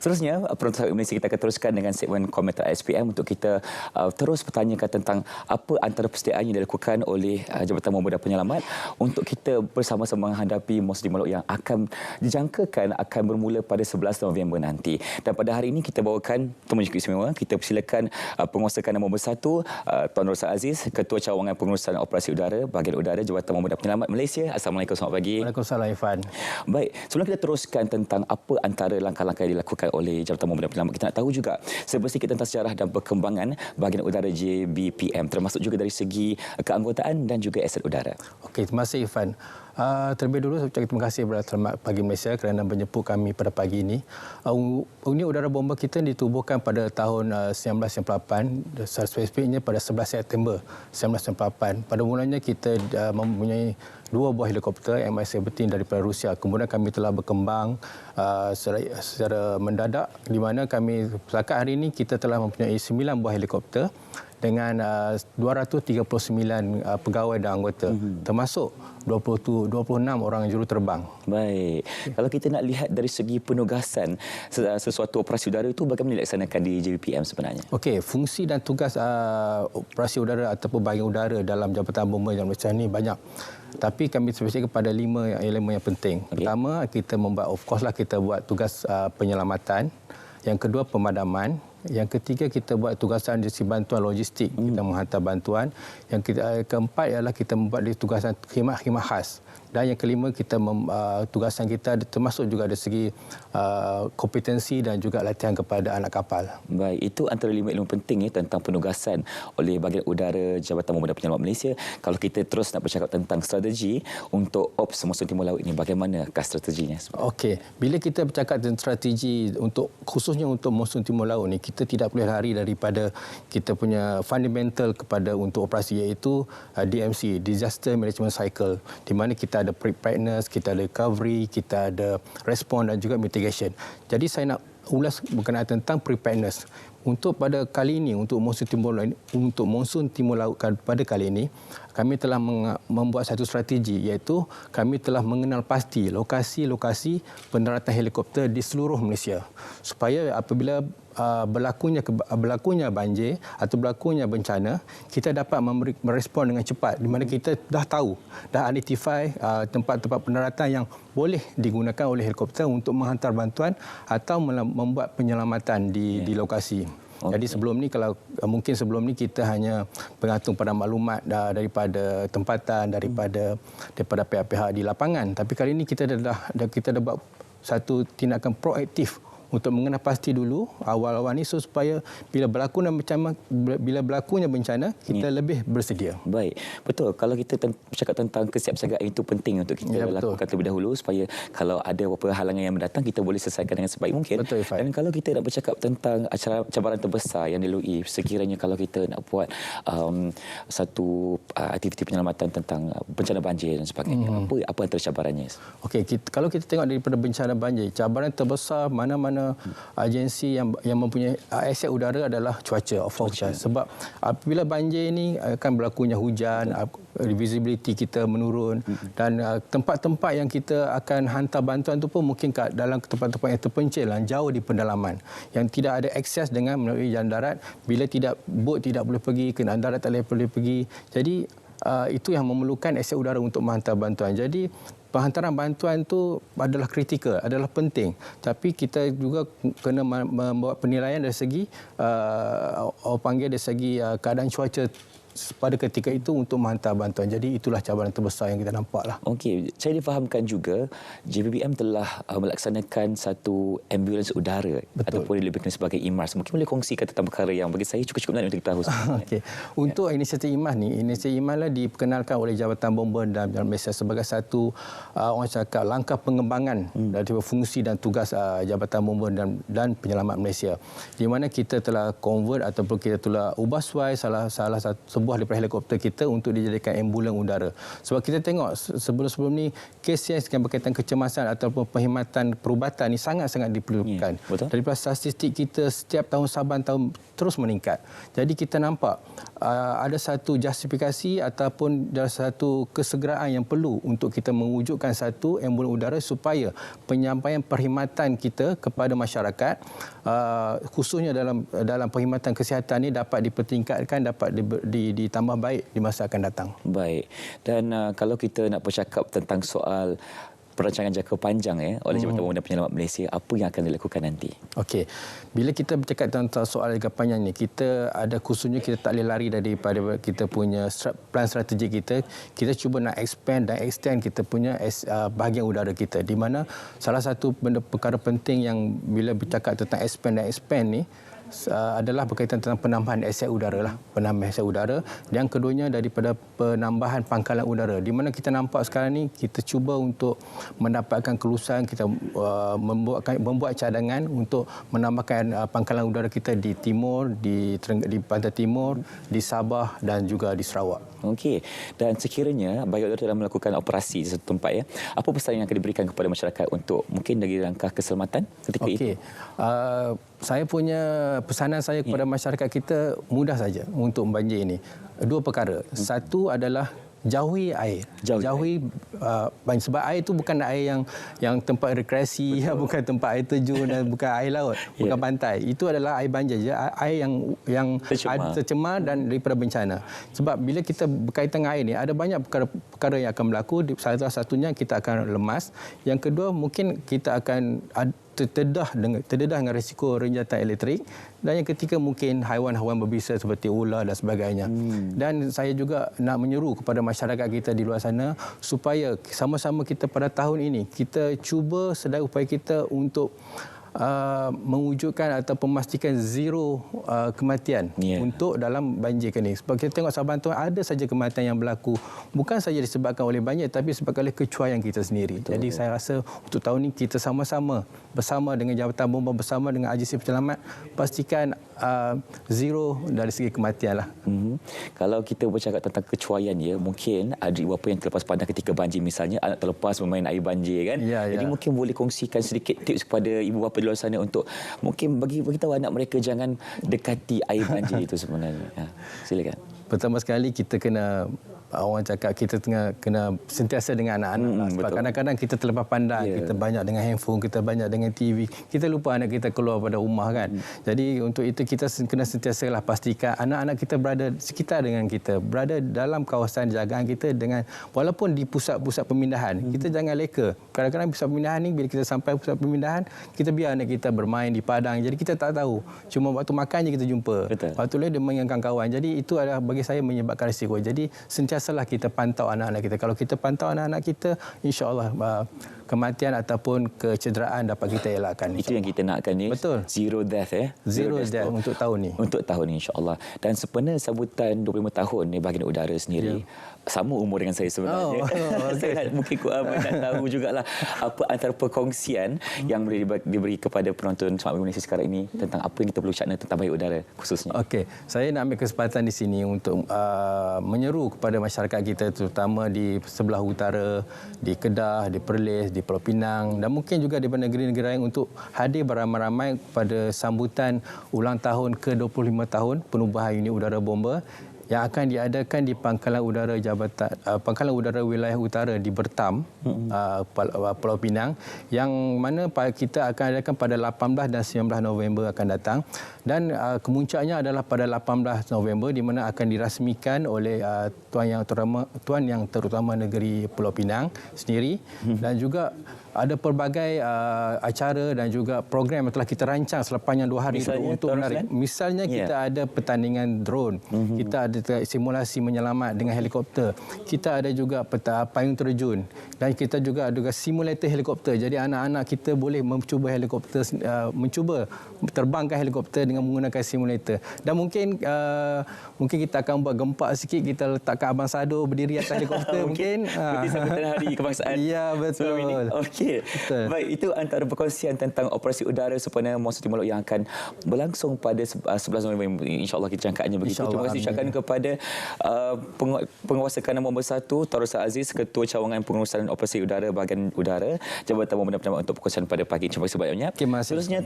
Seterusnya, penonton Malaysia, kita akan teruskan dengan segmen komentar SPM untuk kita terus bertanyakan tentang apa antara persediaan yang dilakukan oleh Jabatan Bomba dan Penyelamat untuk kita bersama-sama menghadapi Musim Timur Laut yang akan dijangkakan akan bermula pada 11 November nanti. Dan pada hari ini kita bawakan temu jemput istimewa. Kita persilakan Penguasa Kanan Bomba 1, Tuan Roslan Aziz, Ketua Cawangan Pengurusan Operasi Udara, Bahagian Udara, Jabatan Bomba dan Penyelamat Malaysia. Assalamualaikum, selamat pagi. Waalaikumsalam, Ifan. Baik, sebelum kita teruskan tentang apa antara langkah-langkah yang dilakukan oleh Jabatan Bomba dan Penyelamat, kita nak tahu juga sedikit tentang sejarah dan perkembangan Bahagian Udara JBPM, termasuk juga dari segi keanggotaan dan juga aset udara. Okey, terima kasih, Ifan. Terlebih dulu, saya ucapkan terima kasih kepada Selamat Pagi Malaysia kerana menjemput kami pada pagi ini. Unit Udara Bomba kita ditubuhkan pada tahun 1998, spesifiknya pada 11 September 1998. Pada mulanya kita mempunyai 2 buah helikopter MI-17 daripada Rusia. Kemudian kami telah berkembang secara mendadak, di mana kami setakat hari ini kita telah mempunyai 9 buah helikopter dengan 239 pegawai dan anggota, termasuk 26 orang juruterbang. Baik. Kalau kita nak lihat dari segi penugasan sesuatu operasi udara itu, bagaimana dilaksanakan di JBPM sebenarnya? Okey, fungsi dan tugas operasi udara ataupun bahagian udara dalam Jabatan Bomba yang Malaysia ini banyak. Tapi kami spesifik kepada 5 elemen yang penting. Okay. Pertama, kita membuat, of course lah, kita buat tugas penyelamatan. Yang kedua, pemadaman. Yang ketiga, kita buat tugasan dari bantuan logistik, kita menghantar bantuan. Yang keempat ialah kita membuat tugasan khidmat-khidmat khas. Dan yang kelima, kita tugasan kita termasuk juga dari segi kompetensi dan juga latihan kepada anak kapal. Baik, itu antara 5 ilmu penting tentang penugasan oleh Bahagian Udara Jabatan Bomba dan Penyelamat Malaysia. Kalau kita terus nak bercakap tentang strategi untuk Ops Musim Timur Laut ini, bagaimanakah strateginya? Okey, bila kita bercakap tentang strategi khususnya untuk Musim Timur Laut ni, kita tidak boleh lari daripada kita punya fundamental kepada untuk operasi, iaitu DMC, Disaster Management Cycle, di mana kita ada preparedness, kita ada recovery, kita ada respon dan juga mitigation. Jadi saya nak ulas berkenaan tentang preparedness. Untuk pada kali ini, untuk monsun timur laut pada kali ini, kami telah membuat satu strategi, iaitu kami telah mengenal pasti lokasi-lokasi pendaratan helikopter di seluruh Malaysia, supaya apabila berlakunya banjir atau berlakunya bencana, kita dapat merespon dengan cepat, di mana kita dah tahu, dah identify tempat-tempat pendaratan yang boleh digunakan oleh helikopter untuk menghantar bantuan atau membuat penyelamatan di lokasi. Okay. Jadi sebelum ni, mungkin sebelum ni kita hanya bergantung pada maklumat daripada tempatan, daripada pihak-pihak di lapangan. Tapi kali ini kita dah buat satu tindakan proaktif untuk mengenal pasti dulu awal-awal ni, supaya bila berlakunya bencana, kita lebih bersedia. Baik, betul. Kalau kita bercakap tentang kesiapsiagaan, itu penting untuk kita lakukan terlebih dahulu, supaya kalau ada beberapa halangan yang mendatang, kita boleh selesaikan dengan sebaik mungkin. Betul, dan kalau kita nak bercakap tentang cabaran terbesar yang dilalui, sekiranya kalau kita nak buat satu aktiviti penyelamatan tentang bencana banjir dan sebagainya, apa antara cabarannya? Okey, kalau kita tengok daripada bencana banjir, cabaran terbesar mana-mana agensi yang mempunyai aset udara adalah cuaca. Sebab apabila banjir ini akan berlakunya hujan, visibility kita menurun, dan tempat-tempat yang kita akan hantar bantuan itu pun mungkin dalam tempat-tempat yang terpencil, jauh di pendalaman, yang tidak ada akses dengan melalui jalan darat. Bila bot tidak boleh pergi, kenderaan darat tak boleh pergi. Jadi itu yang memerlukan aset udara untuk menghantar bantuan. Jadi penghantaran bantuan itu adalah kritikal, adalah penting. Tapi kita juga kena membuat penilaian dari segi dari segi keadaan cuaca pada ketika itu untuk menghantar bantuan. Jadi itulah cabaran terbesar yang kita nampaklah. Okey, saya difahamkan juga JBPM telah melaksanakan satu ambulans udara. Betul. Ataupun lebih dikenal sebagai IMARS. Mungkin boleh kongsikan tentang perkara yang bagi saya cukup menarik untuk kita tahu. Okey. Untuk inisiatif IMARS ni, inisiatif IMARS lah diperkenalkan oleh Jabatan Bomba dan Malaysia sebagai satu orang cakap langkah pengembangan dari fungsi dan tugas Jabatan Bomba dan Penyelamat Malaysia, di mana kita telah convert ataupun kita telah ubah suai salah satu sebuah daripada helikopter kita untuk dijadikan ambulan udara. Sebab kita tengok sebelum-sebelum ni kes yang berkaitan kecemasan ataupun perkhidmatan perubatan ni sangat-sangat diperlukan. Daripada statistik kita setiap tahun Saban tahun terus meningkat. Jadi kita nampak ada satu justifikasi ataupun ada satu kesegeraan yang perlu untuk kita mewujudkan satu ambulan udara supaya penyampaian perkhidmatan kita kepada masyarakat khususnya dalam perkhidmatan kesihatan ini dapat dipertingkatkan, dapat ditambah baik di masa akan datang. Baik. Dan kalau kita nak bercakap tentang soal perancangan jangka panjang oleh Jabatan Pemuda Penyelamat Malaysia, apa yang akan dilakukan nanti? Okey. Bila kita bercakap tentang soal jangka panjang ni, kita ada khususnya kita tak boleh lari daripada kita punya plan strategi kita. Kita cuba nak expand dan extend kita punya bahagian udara kita, di mana salah satu perkara penting yang bila bercakap tentang expand ni adalah berkaitan tentang penambahan aset udara lah, penambahan aset udara. Yang keduanya daripada penambahan pangkalan udara, di mana kita nampak sekarang ni kita cuba untuk mendapatkan kelulusan, kita membuat cadangan untuk menambahkan pangkalan udara kita di timur, di pantai timur, di Sabah dan juga di Sarawak. Okey. Dan sekiranya bahagian udara dalam melakukan operasi di satu tempat, apa pesan yang akan diberikan kepada masyarakat untuk mungkin dari langkah keselamatan ketika itu? Saya punya pesanan saya kepada masyarakat kita mudah saja untuk banjir ini. Dua perkara. Satu adalah jauhi air. Jauhi banjir. Sebab air itu bukan air yang tempat rekreasi, bukan tempat air terjun dan bukan air laut, bukan pantai. Itu adalah air banjir je, air yang tercemar dan daripada bencana. Sebab bila kita berkaitan dengan air ni, ada banyak perkara yang akan berlaku. Salah satunya kita akan lemas. Yang kedua, mungkin kita akan terdedah dengan risiko renjatan elektrik, dan yang ketiga mungkin haiwan-haiwan berbisa seperti ular dan sebagainya. Dan saya juga nak menyeru kepada masyarakat kita di luar sana supaya sama-sama kita pada tahun ini kita cuba sedaya upaya kita untuk mewujudkan atau memastikan zero kematian untuk dalam banjir ini. Sebab kita tengok Sabah tu ada saja kematian yang berlaku bukan saja disebabkan oleh banjir tapi disebabkan oleh kecuaian kita sendiri. Betul. Jadi saya rasa untuk tahun ini kita sama-sama bersama dengan Jabatan Bomba, bersama dengan agensi penyelamat pastikan zero dari segi kematian lah. Kalau kita bercakap tentang kecuaian mungkin ada ibu bapa yang terlepas pandang ketika banjir, misalnya anak terlepas bermain air banjir kan. Jadi mungkin boleh kongsikan sedikit tips kepada ibu bapa di luar sana untuk mungkin beritahu anak mereka jangan dekati air banjir itu sebenarnya. Silakan. Pertama sekali kita kena, orang cakap kita kena sentiasa dengan anak-anak. Sebab kadang-kadang kita terlepas pandang, kita banyak dengan handphone, kita banyak dengan TV, kita lupa anak kita keluar pada rumah kan. Jadi untuk itu kita kena sentiasalah pastikan anak-anak kita berada sekitar dengan kita, berada dalam kawasan jagaan kita, dengan walaupun di pusat-pusat pemindahan. Kita jangan leka. Kadang-kadang pusat pemindahan ni bila kita sampai pusat pemindahan, kita biar anak kita bermain di padang. Jadi kita tak tahu. Cuma waktu makan je kita jumpa. Waktu lain dia main dengan kawan-kawan. Jadi itu adalah bagi saya menyebabkan risiko. Jadi sentiasalah kita pantau anak-anak kita. Kalau kita pantau anak-anak kita, insya-Allah kematian ataupun kecederaan dapat kita elakkan. Itu yang kita nakkan ni. Betul. Zero death Zero death untuk tahun ni. Untuk tahun ni insya-Allah. Dan sempena sambutan 25 tahun ni bahagian udara sendiri. Sama umur dengan saya sebenarnya. Saya mungkin nak tahu jugalah apa antara perkongsian yang boleh diberi kepada penonton Smart Malaysia sekarang ini tentang apa yang kita perlu cakna tentang bahagian udara khususnya. Okey, saya nak ambil kesempatan di sini untuk menyeru kepada masyarakat kita terutama di sebelah utara, di Kedah, di Perlis, di Pulau Pinang dan mungkin juga di negeri-negeri lain untuk hadir beramai-ramai pada sambutan ulang tahun ke-25 tahun penubuhan unit udara bomba yang akan diadakan di Pangkalan Udara Pangkalan Udara Wilayah Utara di Bertam, Pulau Pinang, yang mana kita akan adakan pada 18 dan 19 November akan datang, dan kemuncaknya adalah pada 18 November di mana akan dirasmikan oleh Tuan Yang Terutama Negeri Pulau Pinang sendiri, dan juga ada pelbagai acara dan juga program yang telah kita rancang selepasnya 2 hari untuk menarik. Misalnya kita ada pertandingan drone, kita ada simulasi menyelamat dengan helikopter, kita ada juga payung terjun, dan kita juga ada simulator helikopter. Jadi anak-anak kita boleh mencuba helikopter, mencuba terbangkan helikopter dengan menggunakan simulator. Dan mungkin kita akan buat gempak sikit, kita letakkan Abang Sado berdiri atas helikopter mungkin. Seperti sambutan hari kebangsaan. Ya, betul. Okey. Okey. Baik, itu antara perkongsian tentang operasi udara sempena Monster Timur Laut yang akan berlangsung pada 11 November. InsyaAllah kita jangkaannya begitu. Terima kasih ucapkan kepada Penguasa Kanan nombor 1 Taurus Aziz, Ketua Cawangan Pengurusan Operasi Udara Bahagian Udara, Jabatan Pemerintah untuk perkongsian pada pagi. Terima kasih banyak. Terima kasih. Seterusnya